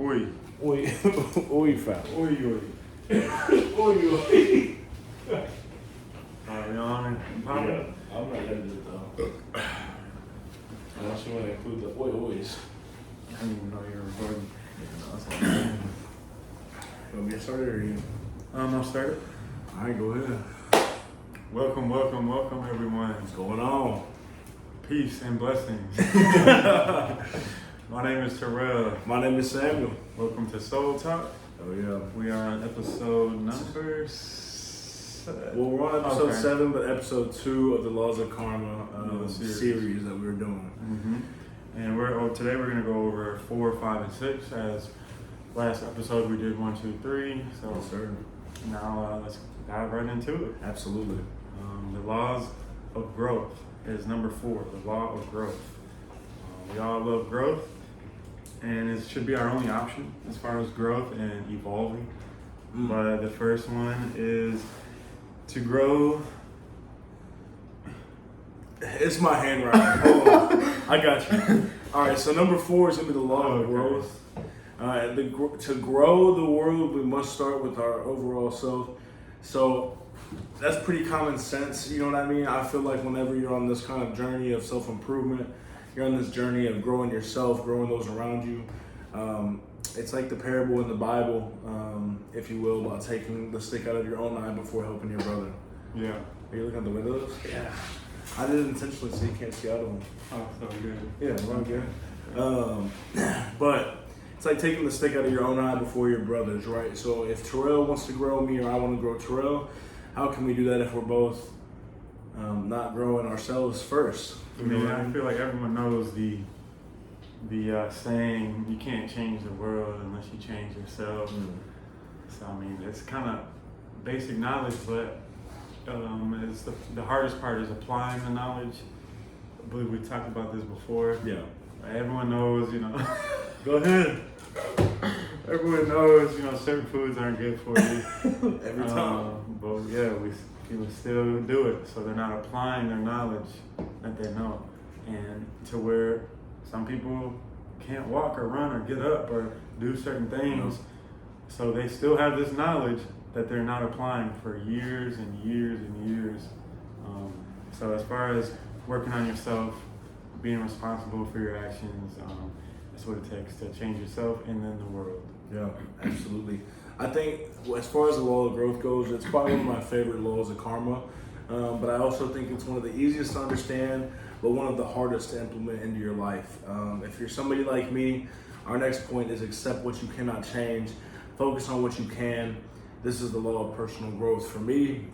Oi. Oi. Oi, fam. Oi, oi. Oi, oi. You on it? Yeah, I'm not editing though. Unless you want to include the ois. I didn't even know you were recording. You want me to start it or you? I'll start it. Alright, go ahead. Welcome everyone. What's going on? Peace and blessings. My name is Terrell. My name is Samuel. Welcome to SoulTalk. Oh yeah. We are on episode number 7. Well, we're on episode Okay. 7, but episode 2 of the Laws of Karma series that we were doing. Mm-hmm. And today we're gonna go over 4, 5, and 6. As last episode we did 1, 2, 3. So Yes, sir. now let's dive right into it. Absolutely. The laws of growth is number 4. The law of growth. We all love growth, and it should be our only option as far as growth and evolving. But the first one is to grow. It's my handwriting. Hold on. I got you. All right, so number 4 is going to be the law of growth. To grow the world, we must start with our overall self. So that's pretty common sense, you know what I mean? I feel like whenever you're on this kind of journey of self-improvement, you're on this journey of growing yourself, growing those around you. It's like the parable in the Bible, if you will, about taking the stick out of your own eye before helping your brother. Yeah. Are you looking at the windows? Yeah. I did it intentionally so you can't see out of them. Oh, so good. Yeah, right good. But it's like taking the stick out of your own eye before your brother's, right? So if Terrell wants to grow me or I want to grow Terrell, how can we do that if we're both not growing ourselves first? I mean, I feel like everyone knows the saying, you can't change the world unless you change yourself. So, I mean, it's kind of basic knowledge, but it's the hardest part is applying the knowledge. I believe we talked about this before. Yeah. Everyone knows, Go ahead. everyone knows, certain foods aren't good for you. Every time. But yeah, people still do it. So they're not applying their knowledge that they know. And to where some people can't walk or run or get up or do certain things. So they still have this knowledge that they're not applying for years and years and years. So as far as working on yourself, being responsible for your actions, that's what it takes to change yourself and then the world. Yeah, absolutely. I think as far as the law of growth goes, it's probably one of my favorite laws of karma. But I also think it's one of the easiest to understand, but one of the hardest to implement into your life. If you're somebody like me, our next point is accept what you cannot change, focus on what you can. This is the law of personal growth for me.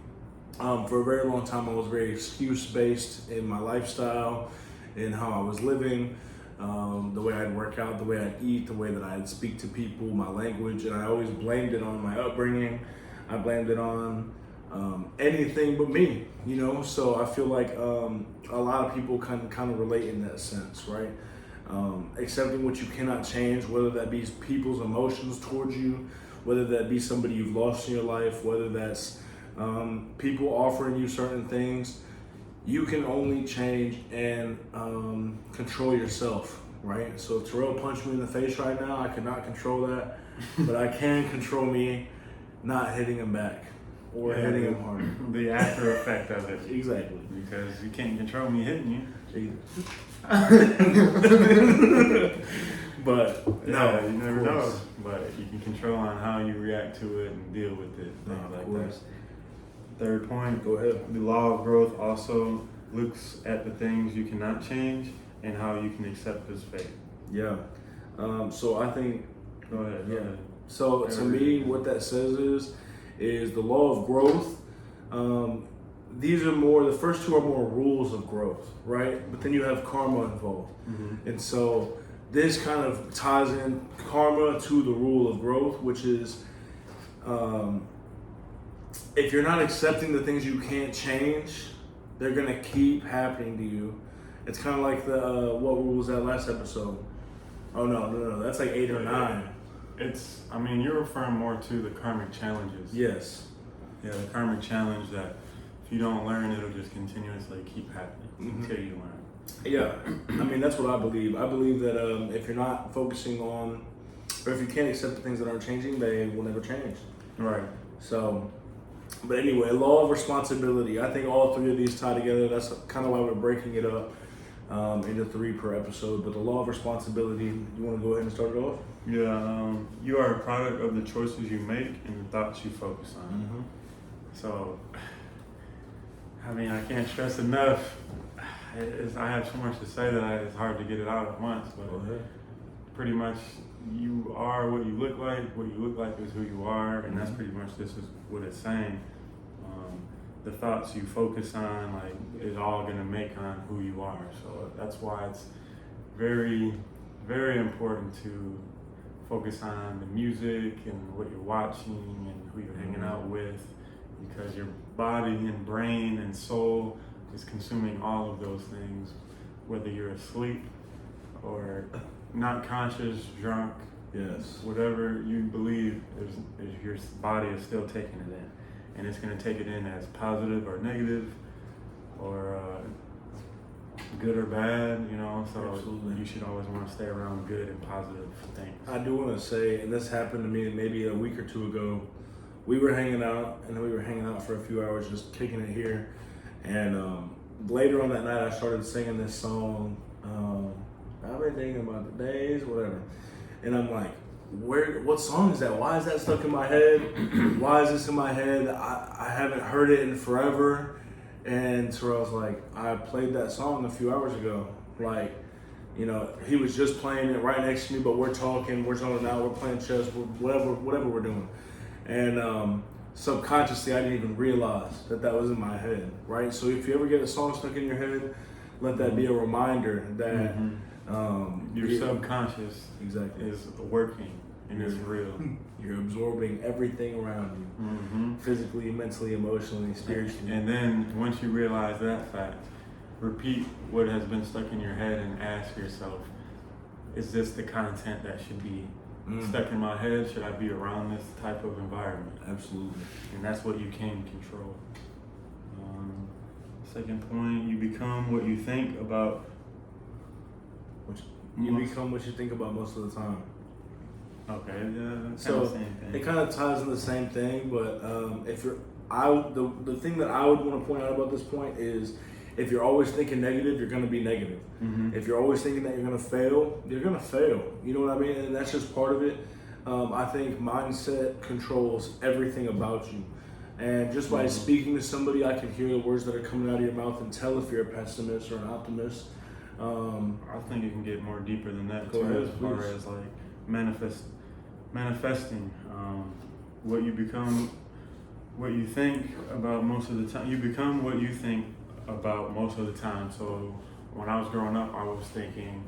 For a very long time, I was very excuse-based in my lifestyle, in how I was living, the way I'd work out, the way I'd eat, the way that I'd speak to people, my language, and I always blamed it on my upbringing. I blamed it on anything but me, So I feel like a lot of people can kind of relate in that sense, right? Accepting what you cannot change, whether that be people's emotions towards you, whether that be somebody you've lost in your life, whether that's people offering you certain things. You can only change and control yourself, right? So if Terrell punched me in the face right now, I cannot control that, but I can control me not hitting him back or hitting him harder. The after effect of it. Exactly. Because you can't control me hitting you. But yeah, you never know. But you can control on how you react to it and deal with it. Things like that. Third point, go ahead. The law of growth also looks at the things you cannot change and how you can accept this fate. Yeah. So I think. Go ahead. Yeah. So to me, what that says is the law of growth. The first 2 are more rules of growth, right? But then you have karma involved. And so this kind of ties in karma to the rule of growth, which is if you're not accepting the things you can't change, they're going to keep happening to you. It's kind of like what rule was that last episode? Oh, no. That's like 8 or 9. You're referring more to the karmic challenges. Yes. Yeah, the karmic challenge that if you don't learn, it'll just continuously keep happening until you learn. Yeah, that's what I believe. I believe that if you're not focusing on or if you can't accept the things that aren't changing, they will never change. Right. So, but anyway, law of responsibility. I think all three of these tie together. That's kind of why we're breaking it up into 3 per episode. But the law of responsibility, you want to go ahead and start it off? Yeah, you are a product of the choices you make and the thoughts you focus on. Mm-hmm. So, I mean, I can't stress enough. I have so much to say that it's hard to get it out at once. But pretty much, you are what you look like. What you look like is who you are, and that's pretty much this is what it's saying. The thoughts you focus on, like, is all gonna make on who you are. So that's why it's very, very important to focus on the music and what you're watching and who you're hanging out with, because your body and brain and soul is consuming all of those things, whether you're asleep or not conscious, drunk, Yes. whatever you believe is your body is still taking it in. And it's going to take it in as positive or negative or good or bad, you know, so Absolutely. you should always want to stay around good and positive things. I do want to say, and this happened to me maybe a week or 2 ago, we were hanging out, and we were hanging out for a few hours just kicking it here, and later on that night I started singing this song, I've been thinking about the days, whatever, and I'm like, what song is that? Why is that stuck in my head? Why is this in my head? I haven't heard it in forever. And Terrell's like, I played that song a few hours ago. Like, you know, he was just playing it right next to me, but we're talking now, we're playing chess, whatever we're doing. And subconsciously, I didn't even realize that was in my head, right? So if you ever get a song stuck in your head, let that be a reminder that your subconscious exactly is working and it's real. You're absorbing everything around you, physically, mentally, emotionally, spiritually. And then once you realize that fact, repeat what has been stuck in your head and ask yourself, is this the content that should be stuck in my head? Should I be around this type of environment? Absolutely. And that's what you can control. Second point, you become what you think about. Become what you think about most of the time. Okay, yeah, so the same thing. It kind of ties in the same thing, but the thing that I would want to point out about this point is, if you're always thinking negative, you're going to be negative. If you're always thinking that you're going to fail, you're going to fail. You know what I mean? And that's just part of it. I think mindset controls everything about you. And just by speaking to somebody, I can hear the words that are coming out of your mouth and tell if you're a pessimist or an optimist. I think it can get more deeper than that Go too, ahead, as far please. as like manifesting. What you become, what you think about most of the time. You become what you think about most of the time. So when I was growing up, I was thinking,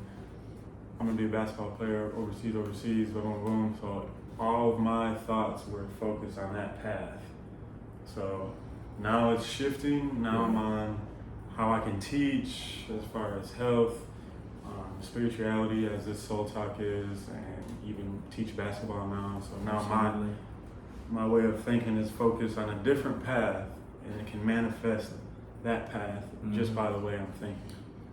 I'm gonna be a basketball player overseas, boom, boom, boom. So all of my thoughts were focused on that path. So now it's shifting. Now I'm on how I can teach as far as health, spirituality, as this SoulTalk is, and even teach basketball now. So now my way of thinking is focused on a different path, and it can manifest that path just by the way I'm thinking.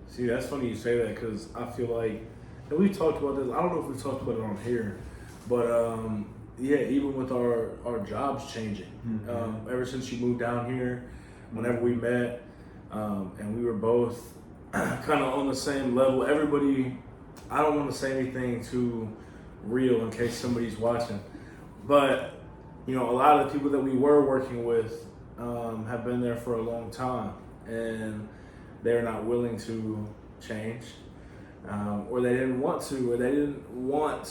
See, that's funny you say that, because I feel like, and we've talked about this, I don't know if we've talked about it on here, but yeah, even with our jobs changing, ever since you moved down here, whenever we met, and we were both kind of on the same level, everybody, I don't want to say anything too real in case somebody's watching, but you know, a lot of the people that we were working with have been there for a long time, and they're not willing to change, or they didn't want to, or they didn't want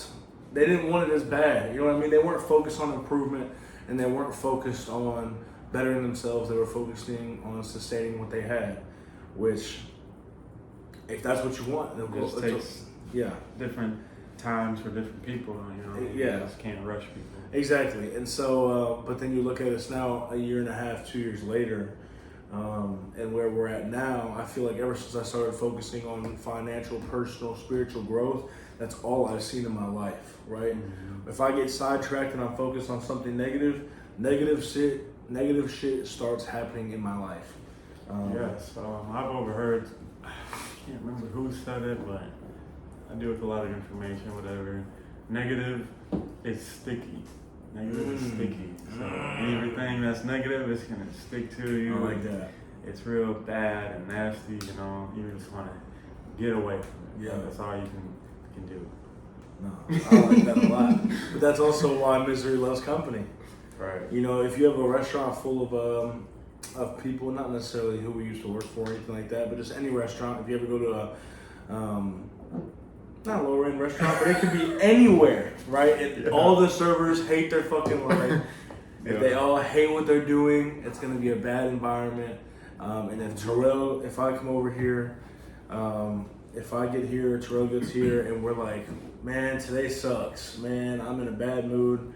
it as bad. You know what I mean? They weren't focused on improvement, and they weren't focused on bettering themselves. They were focusing on sustaining what they had, which, if that's what you want, It just takes different times for different people. You know, you just can't rush people. Exactly. And so, but then you look at us now, a year and a half, 2 years later, and where we're at now, I feel like ever since I started focusing on financial, personal, spiritual growth, that's all I've seen in my life, right? If I get sidetracked and I'm focused on something negative shit starts happening in my life. Yes, I've overheard, I can't remember who said it, but I deal with a lot of information, whatever. Negative it's sticky. Negative is sticky. So everything that's negative is gonna stick to you. I like that. It's real bad and nasty. You know, you just want to get away from it. Yeah, that's all you can do. No, I like that a lot. But that's also why misery loves company. Right. You know, if you have a restaurant full of people, not necessarily who we used to work for or anything like that, but just any restaurant, if you ever go to a not a lower end restaurant, but it could be anywhere, right? And all the servers hate their fucking life. If they all hate what they're doing, it's gonna be a bad environment. And if I come over here, if I get here, Terrell gets here, and we're like, man, today sucks. Man, I'm in a bad mood.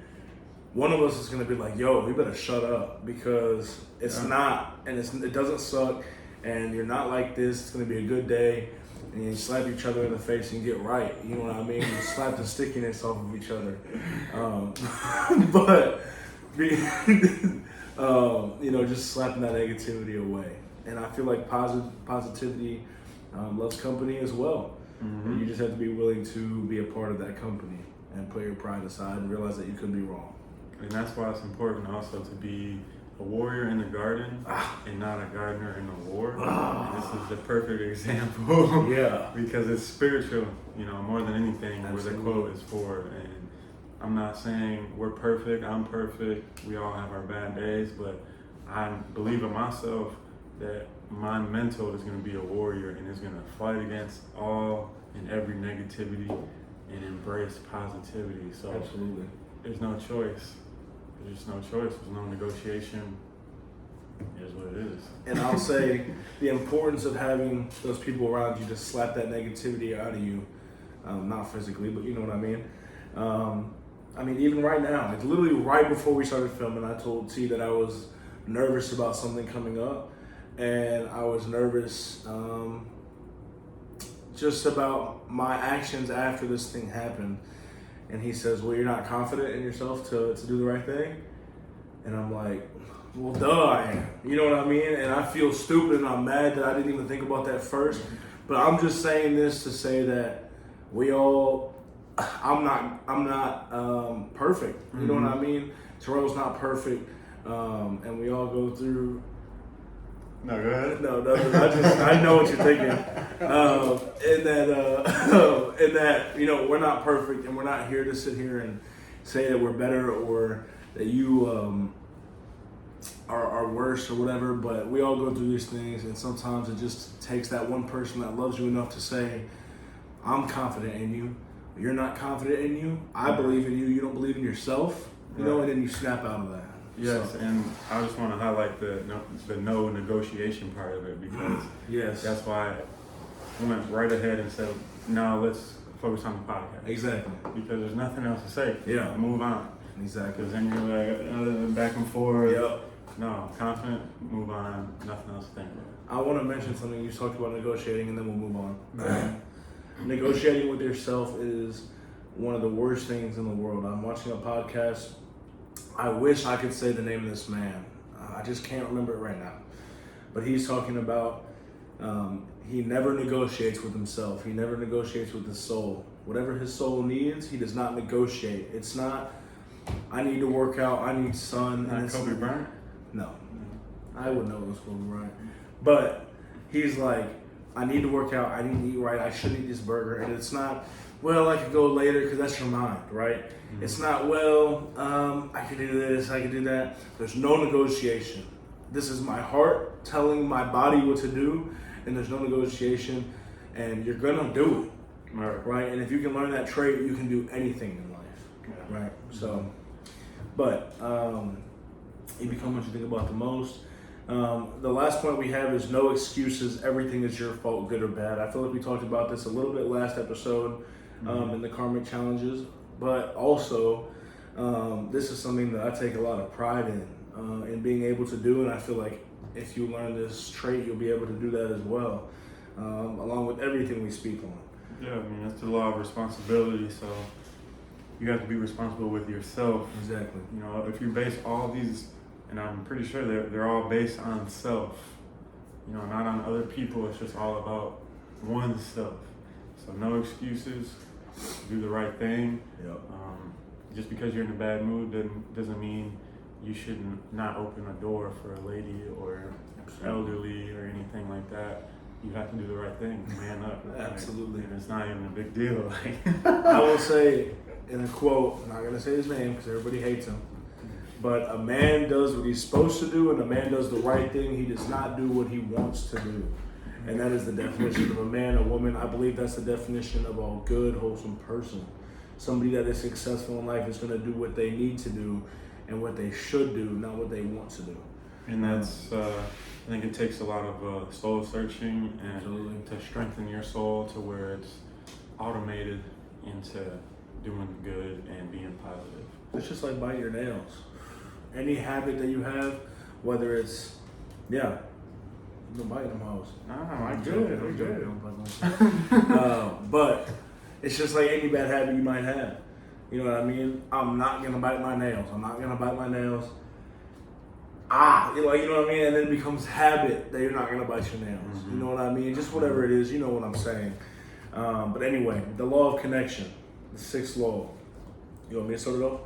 One of us is gonna be like, yo, we better shut up because it's not, and it doesn't suck, and you're not like this. It's gonna be a good day. And you slap each other in the face and get right. You know what I mean? You slap the stickiness off of each other. But, you know, just slapping that negativity away. And I feel like positivity loves company as well. Mm-hmm. You just have to be willing to be a part of that company and put your pride aside and realize that you could be wrong. And that's why it's important also to be a warrior in the garden and not a gardener in the war. And this is the perfect example. Yeah. Because it's spiritual, you know, more than anything. Absolutely. Where the quote is for. And I'm not saying we're perfect, I'm perfect, we all have our bad days, but I believe in myself that my mental is going to be a warrior and is going to fight against all and every negativity and embrace positivity. So absolutely, there's no choice. There's just no choice. There's no negotiation. It is what it is. And I'll say the importance of having those people around you to slap that negativity out of you, not physically, but you know what I mean. I mean, even right now, like literally right before we started filming, I told T that I was nervous about something coming up, and I was nervous just about my actions after this thing happened. And he says, well, you're not confident in yourself to do the right thing? And I'm like, well, duh, I am. You know what I mean? And I feel stupid and I'm mad that I didn't even think about that first. But I'm just saying this to say that I'm not perfect. You know what I mean? Terrell's not perfect. And we all go through. No, go ahead. No, I know what you're thinking. In that, you know, we're not perfect, and we're not here to sit here and say that we're better or that you are worse or whatever. But we all go through these things, and sometimes it just takes that one person that loves you enough to say, "I'm confident in you. You're not confident in you. I believe in you. You don't believe in yourself." You know, and then you snap out of that. Yes, so. And I just want to highlight the no negotiation part of it because that's why I went right ahead and said, no, let's focus on the podcast. Exactly. Because there's nothing else to say. Yeah. Move on. Exactly. Because then you're like back and forth. Yep. No, confident, move on, nothing else to think about. I want to mention something. You talked about negotiating and then we'll move on. Negotiating with yourself is one of the worst things in the world. I'm watching a podcast. I wish I could say the name of this man. I just can't remember it right now. But he's talking about he never negotiates with himself. He never negotiates with his soul. Whatever his soul needs, he does not negotiate. It's not, I need to work out, I need sun. Not Kobe Bryant? No. I would know it was Kobe Bryant. But he's like, I need to work out, I need to eat right, I should eat this burger. And it's not, well, I could go later because that's your mind, right? Mm-hmm. It's not, well, I could do this, I could do that. There's no negotiation. This is my heart telling my body what to do, and there's no negotiation, and you're gonna do it, right? And if you can learn that trait, you can do anything in life, right? So, but you become what you think about the most. The last point we have is no excuses. Everything is your fault, good or bad. I feel like we talked about this a little bit last episode in the Karmic challenges, but also this is something that I take a lot of pride in being able to do, and I feel like if you learn this trait, you'll be able to do that as well, along with everything we speak on. Yeah, I mean, that's the law of responsibility, so you have to be responsible with yourself. Exactly. You know, if you base all these, and I'm pretty sure they're all based on self, you know, not on other people, it's just all about oneself. So no excuses, do the right thing. Yep. just because you're in a bad mood doesn't mean you shouldn't not open a door for a lady or elderly or anything like that. You have to do the right thing, man up. Absolutely. And it's not even a big deal. I will say in a quote, I'm not going to say his name because everybody hates him, but a man does what he's supposed to do and a man does the right thing. He does not do what he wants to do. And that is the definition of a man, a woman. I believe that's the definition of a good, wholesome person. Somebody that is successful in life is going to do what they need to do and what they should do, not what they want to do. And that's, I think it takes a lot of soul searching and to strengthen your soul to where it's automated into doing good and being positive. It's just like bite your nails. Any habit that you have, whether it's, don't bite them hoes. I'm good. I'm good. But it's just like any bad habit you might have. You know what I mean? I'm not gonna bite my nails. You know what I mean? And then it becomes habit that you're not gonna bite your nails. Mm-hmm. You know what I mean? Just whatever it is, you know what I'm saying. But anyway, the law of connection, the 6th law. You want me to start it off?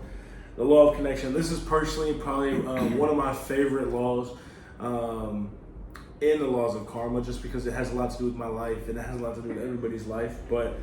The law of connection. This is personally probably one of my favorite laws in the laws of karma, just because it has a lot to do with my life and it has a lot to do with everybody's life. But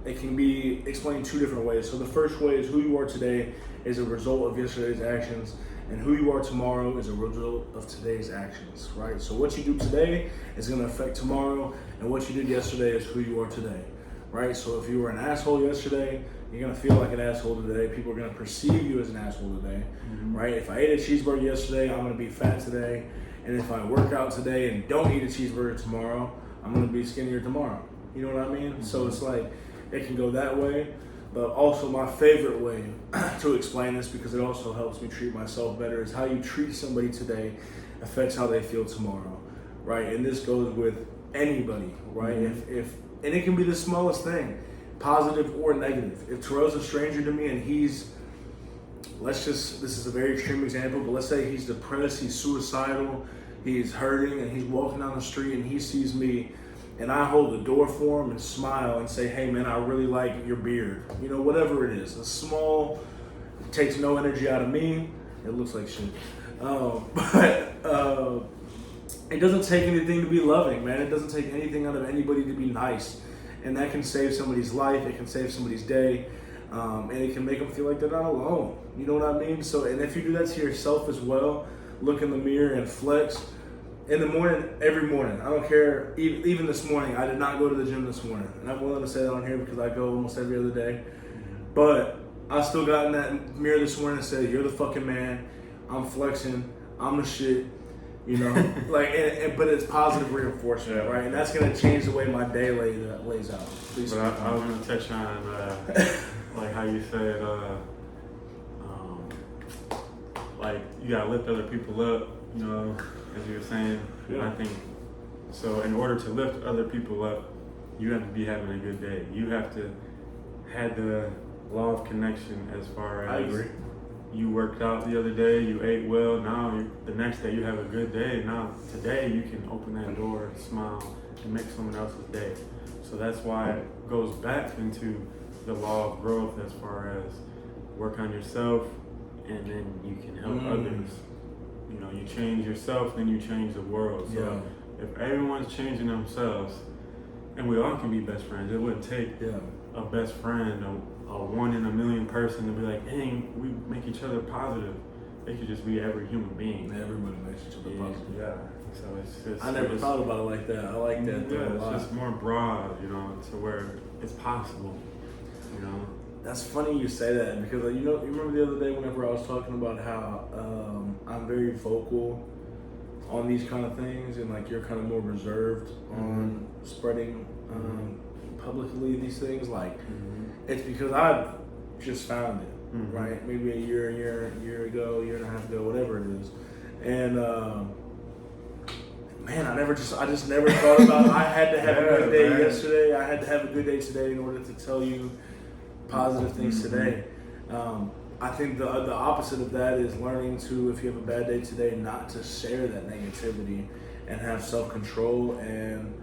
it can be explained 2 different ways. So the first way is who you are today is a result of yesterday's actions, and who you are tomorrow is a result of today's actions, right? So what you do today is going to affect tomorrow, and what you did yesterday is who you are today, right? So if you were an asshole yesterday, you're going to feel like an asshole today. People are going to perceive you as an asshole today, right? If I ate a cheeseburger yesterday, I'm going to be fat today. And if I work out today and don't eat a cheeseburger tomorrow, I'm going to be skinnier tomorrow. You know what I mean? Mm-hmm. So it's like, it can go that way. But also my favorite way to explain this, because it also helps me treat myself better, is how you treat somebody today affects how they feel tomorrow, right? And this goes with anybody, right? Mm-hmm. And it can be the smallest thing, positive or negative. If Terrell's a stranger to me and this is a very extreme example, but let's say he's depressed, he's suicidal, he's hurting, and he's walking down the street and he sees me, and I hold the door for him and smile and say, hey man, I really like your beard. You know, whatever it is. It's small, it takes no energy out of me. It looks like shit. But it doesn't take anything to be loving, man. It doesn't take anything out of anybody to be nice. And that can save somebody's life, it can save somebody's day, and it can make them feel like they're not alone. You know what I mean? So, and if you do that to yourself as well, look in the mirror and flex. In the morning, every morning, I don't care, even this morning, I did not go to the gym this morning. And I'm willing to say that on here because I go almost every other day. But I still got in that mirror this morning and said, you're the fucking man, I'm flexing, I'm the shit, you know? But it's positive reinforcement, right? And that's gonna change the way my day lays out. But I was gonna touch on, like how you said, like you gotta lift other people up, you know, as you were saying. Yeah. I think so. In order to lift other people up, you have to be having a good day. You have to have the law of connection as far as. I agree. You worked out the other day, you ate well, now the next day you have a good day. Now today you can open that door, smile, and make someone else's day. So that's why it goes back into the law of growth as far as work on yourself and then you can help others. You know, you change yourself, then you change the world. So if everyone's changing themselves, and we all can be best friends, it wouldn't take a best friend, a 1 in a million person to be like, hey, we make each other positive. It could just be every human being. Everybody makes each other positive. Yeah. So it's just. I never thought about it like that. I like that. Yeah, it's just more broad, you know, to where it's possible, you know. That's funny you say that because you remember the other day whenever I was talking about how I'm very vocal on these kind of things and like you're kind of more reserved on spreading publicly these things. Like it's because I've just found it, right? Maybe a year ago, year and a half ago, whatever it is, and man, I just never thought about it. I had to have a good day yesterday. I had to have a good day today in order to tell you positive things today. I think the opposite of that is learning to, if you have a bad day today, not to share that negativity and have self-control and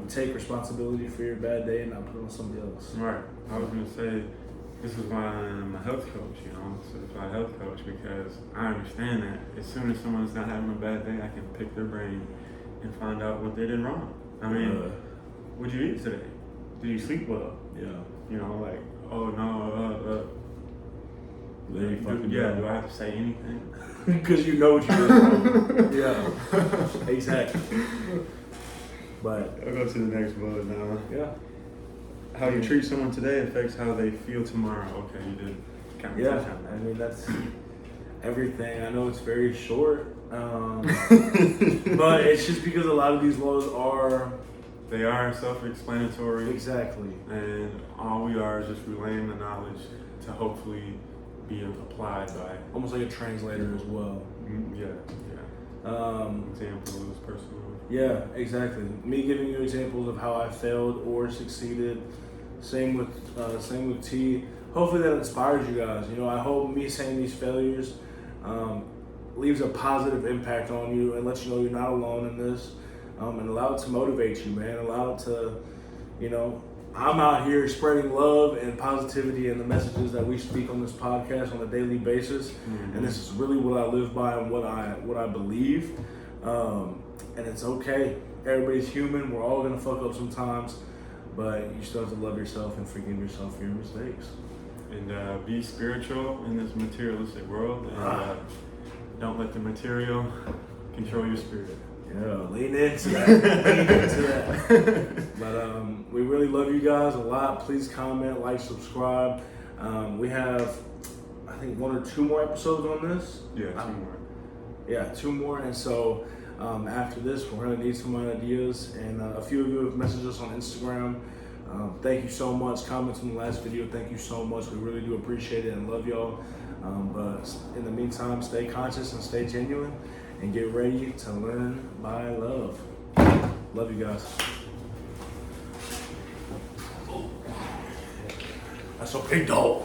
take responsibility for your bad day and not put it on somebody else. Right. I was going to say, this is why I'm a health coach, certified health coach, because I understand that as soon as someone's not having a bad day, I can pick their brain and find out what they did wrong. I mean, what'd you eat today? Did you sleep well? Yeah. Like, oh no, do I have to say anything? Because you know what you did wrong. Yeah, exactly. But I'll go to the next bullet now. Yeah. How you treat someone today affects how they feel tomorrow. Okay, you did kind of touch on that. I mean, that's everything. I know it's very short, but it's just because a lot of these laws are... They are self-explanatory. Exactly. And all we are is just relaying the knowledge to hopefully be applied by... Almost like a translator as well. Yeah. Examples, personal. Yeah, exactly. Me giving you examples of how I failed or succeeded. Same with T. Hopefully that inspires you guys. I hope me saying these failures leaves a positive impact on you and lets you know you're not alone in this. And allow it to motivate you, man. Allow it to, I'm out here spreading love and positivity and the messages that we speak on this podcast on a daily basis. Mm-hmm. And this is really what I live by and what I believe. And it's okay. Everybody's human. We're all gonna fuck up sometimes, but you still have to love yourself and forgive yourself for your mistakes. And be spiritual in this materialistic world. And don't let the material control your spirit. Yeah, lean into that. But we really love you guys a lot. Please comment, like, subscribe. We have, I think, 1 or 2 more episodes on this. Yeah, 2 more. Yeah, 2 more. And so after this, we're going to need some ideas. And a few of you have messaged us on Instagram. Thank you so much. Comments on the last video. Thank you so much. We really do appreciate it and love y'all. But in the meantime, stay conscious and stay genuine. And get ready to learn by love. Love you guys. That's a big dog.